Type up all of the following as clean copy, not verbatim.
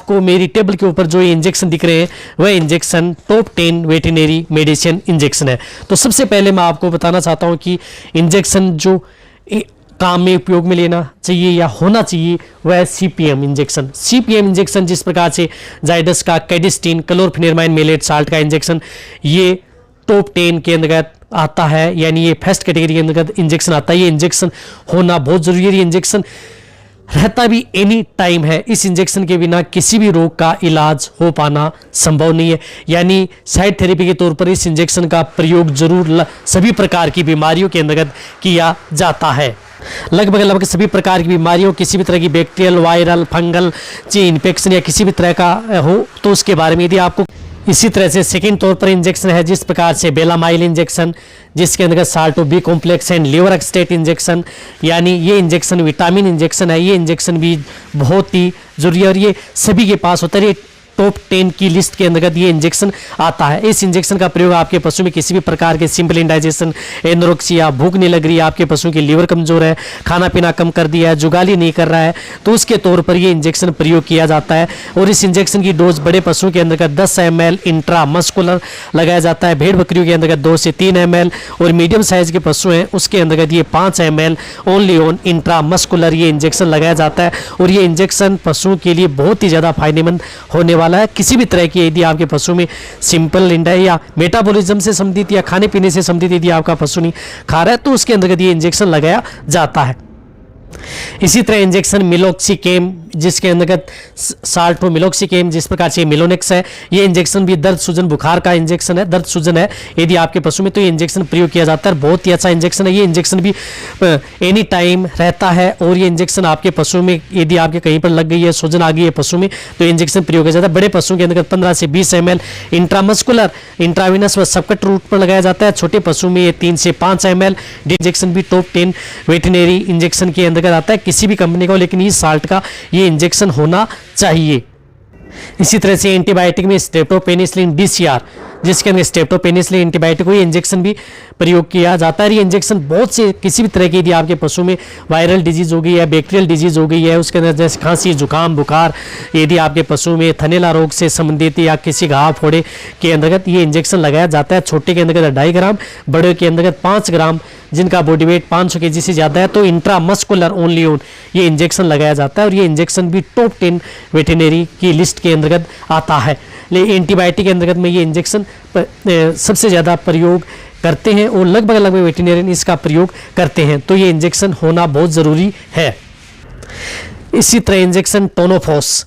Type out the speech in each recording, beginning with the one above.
आपको मेरी टेबल के ऊपर जो ये इंजेक्शन दिख रहे हैं वह injection top 10 veterinary medicine injection है। तो सबसे पहले मैं आपको बताना चाहता हूँ कि इंजेक्शन जो काम में उपयोग में लेना चाहिए या होना चाहिए वह CPM इंजेक्शन। CPM इंजेक्शन जिस प्रकार से जाइडस का कैडिस्टीन क्लोरफेनेरमाइन मेलेट साल्ट का इंजेक्शन ये टॉप 10 के अंतर्गत आता है, यानी ये फर्स्ट कैटेगरी के अंतर्गत इंजेक्शन आता है। ये इंजेक्शन होना बहुत जरूरी है। ये इंजेक्शन रहता भी एनी टाइम है। इस इंजेक्शन के बिना किसी भी रोग का इलाज हो पाना संभव नहीं है, यानी साइड थेरेपी के तौर पर इस इंजेक्शन का प्रयोग जरूर सभी प्रकार की बीमारियों के अंतर्गत किया जाता है। लगभग सभी प्रकार की बीमारियों, किसी भी तरह की बैक्टीरियल, वायरल, फंगल इन्फेक्शन या किसी भी तरह का हो तो उसके बारे में यदि आपको इसी तरह से सेकंड तौर पर इंजेक्शन है जिस प्रकार से बेलामाइल इंजेक्शन जिसके अंतर्गत साल्टो B complex and liver extract injection, यानी ये इंजेक्शन विटामिन इंजेक्शन है। ये इंजेक्शन भी बहुत ही जरूरी है और ये सभी के पास होता है। टॉप 10 की लिस्ट के अंतर्गत ये इंजेक्शन आता है। इस इंजेक्शन का प्रयोग आपके पशु में किसी भी प्रकार के सिंपल इंडाइजेशन, एनोरेक्सिया, भूख नहीं लग रही है, आपके पशु की लीवर कमजोर है, खाना पीना कम कर दिया है, जुगाली नहीं कर रहा है, तो उसके तौर पर ये इंजेक्शन प्रयोग किया जाता है। और इस इंजेक्शन की डोज बड़े पशुओं के अंतर्गत 10 ml इंट्रामस्कुलर लगाया जाता है। भेड़ बकरियों के अंतर्गत 2 से 3 ml और मीडियम साइज के पशु हैं उसके अंतर्गत ये 5 ml ओनली ऑन इंट्रामस्कुलर ये इंजेक्शन लगाया जाता है। और ये इंजेक्शन पशुओं के लिए बहुत ही ज़्यादा फायदेमंद होने वाला है। किसी भी तरह की यदि आपके पशु में सिंपल इंडाई या मेटाबॉलिज्म से संबंधित या खाने पीने से संबंधित यदि आपका पशु नहीं खा रहा है तो उसके अंतर्गत ये इंजेक्शन लगाया जाता है। इसी तरह इंजेक्शन मिलोक्सिकेम जिसके अंतर्गत साल्टो मिलोक्सिकेम जिस प्रकार से मिलोनेक्स है, ये इंजेक्शन भी दर्द सूजन बुखार का इंजेक्शन है, दर्द सूजन है यदि आपके पशु में तो ये इंजेक्शन प्रयोग किया जाता है। बहुत ही अच्छा इंजेक्शन है। ये इंजेक्शन भी एनी टाइम रहता है और ये इंजेक्शन आपके पशु में यदि आपके कहीं पर लग गई है, सूजन आ गई है पशु में तो इंजेक्शन प्रयोग किया जाता है। बड़े पशुओं के अंतर्गत 15 से 20 ml इंट्रामस्कुलर इंट्राविनस व सबकट रूट पर लगाया जाता है। छोटे पशु में ये 3 से 5 ml इंजेक्शन भी टॉप 10 वेटरनरी इंजेक्शन के अंतर्गत आता है किसी भी कंपनी का, लेकिन ये साल्ट का ये इंजेक्शन होना चाहिए। इसी तरह से एंटीबायोटिक में स्ट्रेप्टोपेनिसिलिन DCR जिसके अंदर स्ट्रेप्टोपेनिसिलिन एंटीबायोटिक को इंजेक्शन भी प्रयोग किया जाता है। ये इंजेक्शन बहुत से किसी भी तरह की यदि आपके पशु में वायरल डिजीज हो गई है, बैक्टीरियल डिजीज हो गई है, उसके अंदर जैसे खांसी, जुकाम, बुखार, यदि आपके पशु में थनेला रोग से संबंधित या किसी घाव फोड़े के अंतर्गत ये इंजेक्शन लगाया जाता है। छोटे के अंतर्गत 2.5 ग्राम, बड़े के अंतर्गत 5 ग्राम, जिनका बॉडी वेट 500 kg से ज़्यादा है तो इंट्रामस्कुलर ओनली ऑन ये इंजेक्शन लगाया जाता है। और ये इंजेक्शन भी टॉप 10 वेटरनरी की लिस्ट के अंतर्गत आता है। लेकिन एंटीबायोटिक के अंतर्गत में ये इंजेक्शन सबसे ज़्यादा प्रयोग करते हैं और लगभग वेटरनरियन इसका प्रयोग करते हैं, तो ये इंजेक्शन होना बहुत ज़रूरी है। इसी तरह इंजेक्शन टोनोफॉस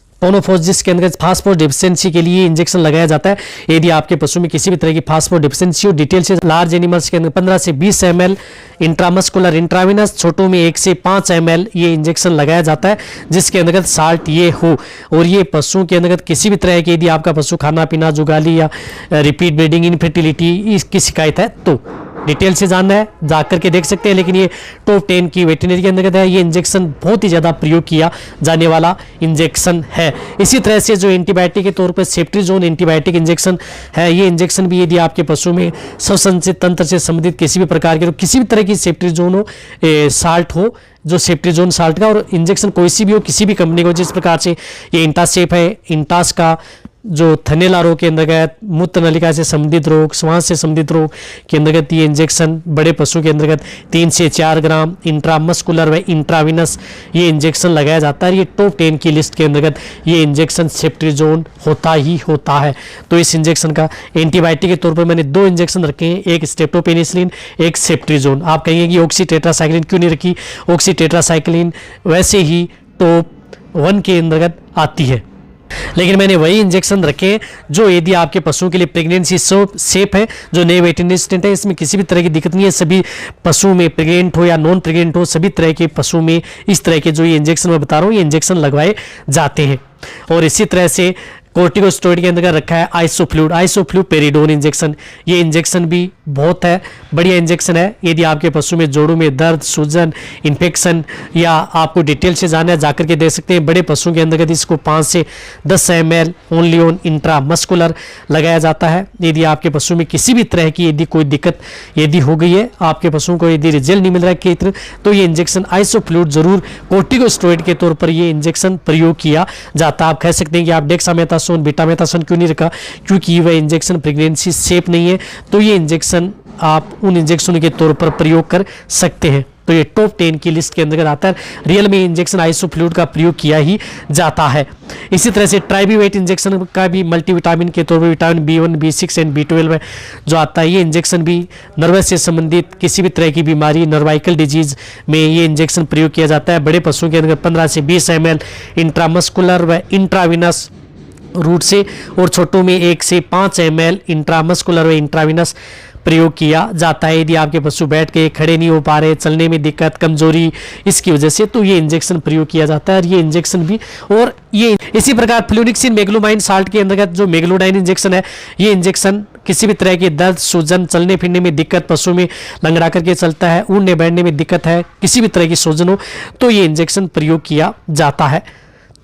जिसके अंदर फास्फोरस डिफिशिएंसी के लिए इंजेक्शन लगाया जाता है। यदि आपके पशु में किसी भी तरह की फास्फोरस डिफिशिएंसी हो, डिटेल से लार्ज एनिमल्स के अंदर 15 से 20 ml इंट्रामस्कुलर इंट्राविनस, छोटों में 1 से 5 ml ये इंजेक्शन लगाया जाता है जिसके अंतर्गत साल्ट ये हो। और ये पशुओं के अंतर्गत किसी भी तरह की यदि आपका पशु खाना पीना, जुगाली या रिपीट ब्रीडिंग, इनफर्टिलिटी इसकी शिकायत है तो डिटेल से जानना है जा करके देख सकते हैं। लेकिन ये टॉप 10 की वेटरनरी के अंतर्गत है। ये इंजेक्शन बहुत ही ज़्यादा प्रयोग किया जाने वाला इंजेक्शन है। इसी तरह से जो एंटीबायोटिक के तौर पर सेफ्ट्रीजोन एंटीबायोटिक इंजेक्शन है, ये इंजेक्शन भी यदि आपके पशु में श्वसन तंत्र से संबंधित किसी भी प्रकार के किसी भी तरह की सेफ्ट्रीजोन हो, साल्ट हो, जो सेफ्ट्रीजोन साल्ट का और इंजेक्शन कोई सी भी हो, किसी भी कंपनी को, जिस प्रकार से ये इंटासेफ है, इंटास का जो थनेला रोग के अंतर्गत, मूत्र नलिका से संबंधित रोग, श्वास से संबंधित रोग के अंतर्गत ये इंजेक्शन बड़े पशु के अंतर्गत 3 से 4 ग्राम इंट्रामस्कुलर व इंट्राविनस ये इंजेक्शन लगाया जाता है। ये टॉप 10 की लिस्ट के अंतर्गत ये इंजेक्शन सेफ्ट्रीजोन होता ही होता है। तो इस इंजेक्शन का एंटीबायोटिक के तौर पर मैंने 2 इंजेक्शन रखे हैं, एक स्ट्रेप्टोपेनिसिलिन, एक सेफ्ट्रीजोन। आप कहेंगे कि ऑक्सीटेट्रासाइक्लिन क्यों नहीं रखी? ऑक्सीटेट्रासाइक्लिन वैसे ही टॉप 1 के अंतर्गत आती है, लेकिन मैंने वही इंजेक्शन रखे जो यदि आपके पशुओं के लिए प्रेगनेंसी सेफ है, जो नए वेटरनरी स्टेंट है, इसमें किसी भी तरह की दिक्कत नहीं है। सभी पशु में प्रेग्नेंट हो या नॉन प्रेग्नेंट हो, सभी तरह के पशु में इस तरह के जो ये इंजेक्शन मैं बता रहा हूँ ये इंजेक्शन लगवाए जाते हैं। और इसी तरह से कोर्टिकोस्टेरॉइड के अंदर रखा है आइसोफ्लूड पेरिडोन इंजेक्शन। ये इंजेक्शन भी बहुत है, बढ़िया इंजेक्शन है। यदि आपके पशु में जोड़ों में दर्द, सूजन, इन्फेक्शन या आपको डिटेल से जानना है जाकर के देख सकते हैं। बड़े पशुओं के अंतर्गत इसको 5 से 10 ml ओनली ऑन इंट्रामस्कुलर लगाया जाता है। यदि आपके पशु में किसी भी तरह की यदि कोई दिक्कत यदि हो गई है, आपके पशुओं को यदि रिजल्ट नहीं मिल रहा है तो ये इंजेक्शन आइसोफ्लूइड जरूर कोर्टिकोस्टेरॉइड के तौर पर ये इंजेक्शन प्रयोग किया जाता है। आप कह सकते हैं कि आप डेक्सामेथासोन, बीटामेथासोन क्यों नहीं रखा, क्योंकि वह इंजेक्शन प्रेगनेंसी सेफ नहीं है, तो ये इंजेक्शन आप उन इंजेक्शनों के तौर पर प्रयोग कर सकते हैं। तो ये टॉप 10 की लिस्ट के अंतर्गत आता है। रियल में इंजेक्शन आइसोफ्लूइड का प्रयोग किया ही जाता है। इसी तरह से ट्राइबीवेट इंजेक्शन का भी मल्टीविटामिन के तौर पर vitamin B1, B6 and B12 जो आता है, ये इंजेक्शन भी नर्वस से संबंधित किसी भी तरह की बीमारी, नर्वाइकल डिजीज में ये इंजेक्शन प्रयोग किया जाता है। बड़े पशुओं के अंदर 15 से 20 ml इंट्रामस्कुलर व इंट्राविनस रूट से, और छोटों में 1 से 5 ml इंट्रामस्कुलर व इंट्राविनस प्रयोग किया जाता है। यदि आपके पशु बैठ के खड़े नहीं हो पा रहे, चलने में दिक्कत, कमजोरी, इसकी वजह से तो ये इंजेक्शन प्रयोग किया जाता है। और ये इंजेक्शन भी, और ये इसी प्रकार फ्लूनिक्सिन मेग्लोमाइन साल्ट के अंतर्गत जो मेग्लोडाइन इंजेक्शन है, ये इंजेक्शन किसी भी तरह के दर्द, सूजन, चलने फिरने में दिक्कत, पशु में लंगड़ा करके चलता है, उड़ने बैठने में दिक्कत है, किसी भी तरह की सूजन हो तो ये इंजेक्शन प्रयोग किया जाता है।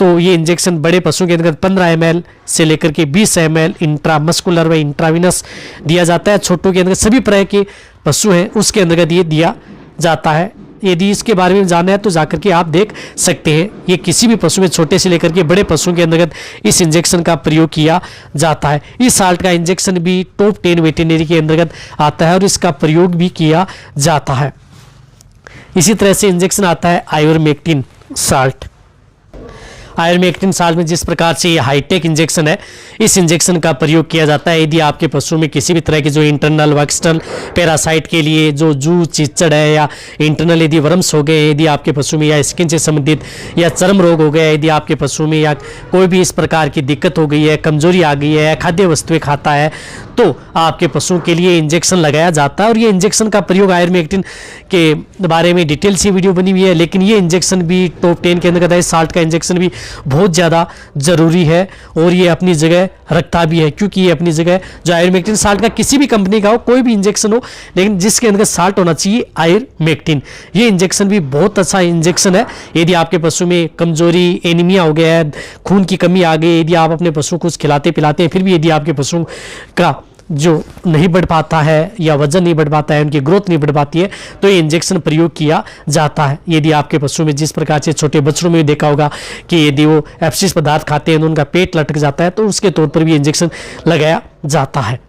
तो ये इंजेक्शन बड़े पशुओं के अंतर्गत 15 ml से लेकर के 20 ml इंट्रामस्कुलर व इंट्राविनस दिया जाता है। छोटों के अंतर्गत सभी तरह के पशु हैं उसके अंतर्गत ये दिया जाता है। यदि इसके बारे में जानना है तो जाकर के आप देख सकते हैं। ये किसी भी पशु में, छोटे से लेकर के बड़े पशुओं के अंतर्गत इस इंजेक्शन का प्रयोग किया जाता है। इस साल्ट का इंजेक्शन भी टॉप 10 वेटेरिनरी के अंतर्गत आता है और इसका प्रयोग भी किया जाता है। इसी तरह से इंजेक्शन आता है आयुर्मेक्टिन साल्ट। आयुर्मेक्टिन साल्ट में जिस प्रकार से ये हाईटेक इंजेक्शन है, इस इंजेक्शन का प्रयोग किया जाता है यदि आपके पशु में किसी भी तरह के जो इंटरनल व एक्सटर्नल पैरासाइट के लिए जो जू, चिचड़ है या इंटरनल यदि वर्म्स हो गए, यदि आपके पशु में या स्किन से संबंधित या चर्म रोग हो गया, यदि आपके पशु में या कोई भी इस प्रकार की दिक्कत हो गई है, कमजोरी आ गई है, खाद्य वस्तुएं खाता है, तो आपके पशुओं के लिए इंजेक्शन लगाया जाता है। और ये इंजेक्शन का प्रयोग आयुर्मेक्टिन के बारे में डिटेल से वीडियो बनी हुई है, लेकिन ये इंजेक्शन भी टॉप 10 के अंतर्गत है। साल्ट का इंजेक्शन भी बहुत ज़्यादा ज़रूरी है और ये अपनी जगह रखता भी है, क्योंकि ये अपनी जगह जो आयुर्मेक्टिन साल्ट का किसी भी कंपनी का हो, कोई भी इंजेक्शन हो, लेकिन जिसके अंदर साल्ट होना चाहिए आयुर्मेक्टिन। ये इंजेक्शन भी बहुत अच्छा इंजेक्शन है। यदि आपके पशु में कमजोरी, एनीमिया हो गया है, खून की कमी आ गई, यदि आप अपने पशु को कुछ खिलाते पिलाते हैं, फिर भी यदि आपके पशु का जो नहीं बढ़ पाता है या वजन नहीं बढ़ पाता है, उनकी ग्रोथ नहीं बढ़ पाती है, तो ये इंजेक्शन प्रयोग किया जाता है। यदि आपके पशु में जिस प्रकार से छोटे बच्चों में देखा होगा कि यदि वो एब्सिस पदार्थ खाते हैं तो उनका पेट लटक जाता है, तो उसके तौर पर भी इंजेक्शन लगाया जाता है।